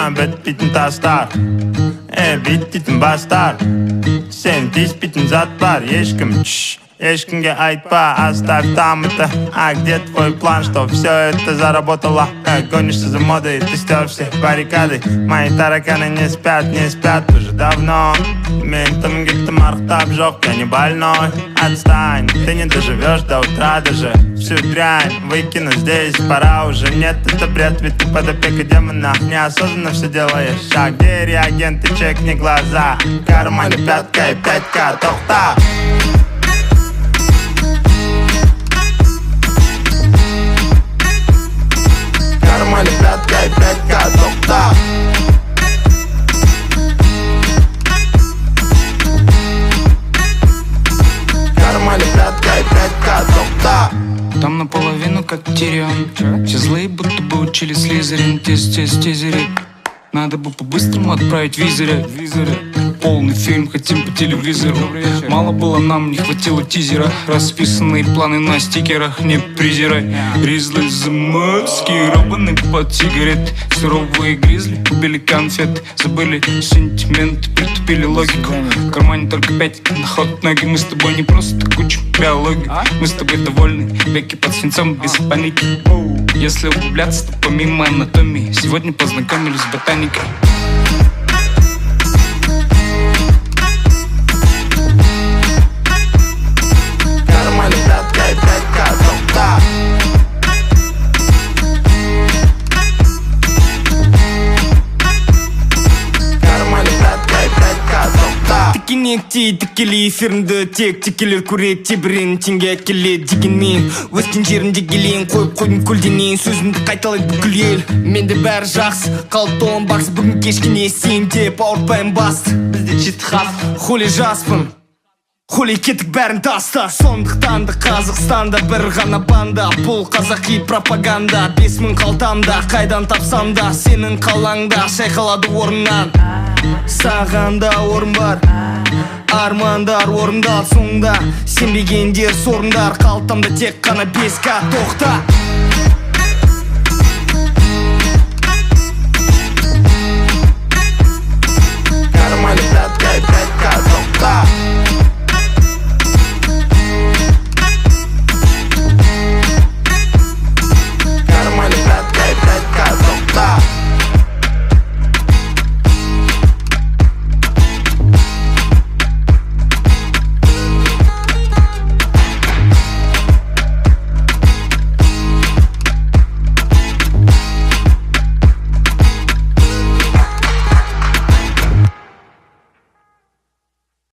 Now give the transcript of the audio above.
бітпейтін тастар. Биттейтін бастар. Сен тиіспейтін зат бар. Ешкімге айтпа, оставь там это. А где твой план, что все это заработало? Как гонишься за модой, ты стер все баррикады. Мои тараканы не спят уже давно. Ментом гектом архтаб жёг, я не больной. Отстань, ты не доживешь до утра даже. Всю дрянь выкину здесь, пора уже. Нет, это бред, ведь ты под опекой демона. Неосознанно все делаешь. А где реагенты, чекни глаза. В кармане пятка и 5К, тохта. Кармане пятка и 5К, тохта. Кармане пятка и 5К, тохта. Там наполовину как Тирион. Все злые будто бы учили Слизерин. Тизерит. Надо бы по-быстрому отправить визоры. Полный фильм хотим по телевизору. Мало было нам, не хватило тизера. Расписанные планы на стикерах, не презирай. Гризли заморские, робаны под сигарет. Суровые гризли убили конфет. Забыли сентимент, притупили логику. В кармане только 5 на ход ноги. Мы с тобой не просто учим биологию. Мы с тобой довольны, веки под свинцом без паники. Если углубляться, то помимо анатомии сегодня познакомились с ботаникой. Кармане пятка и 5К, тохта. Кармане пятка и 5К, тохта. Тікенекти, тікелей эфирінде тек текелер көрет тебірен теңге әкелет дегенмен өскен жерінде келейін қойып қойдың көлденең сөзімді қайталайды бүкіл ел. Менде бәрі жақсы, қалыпты он бақсы бүгін кешкене сен деп ауыртпайым басты. Бізде жетіхат, холе жаспын, холе кеттік бәрін таста. Сондықтан да Қазақстанда бір ғана банда, бұл қазақи пропаганда. 5000 қалтамда, қайдан тапсам да сенің қалаңда шайқалады орыннан. Саған да орын бар, армандар орындал соңда. Сенбегендер сорындар, қалтамда тек қана 5К, тоқта.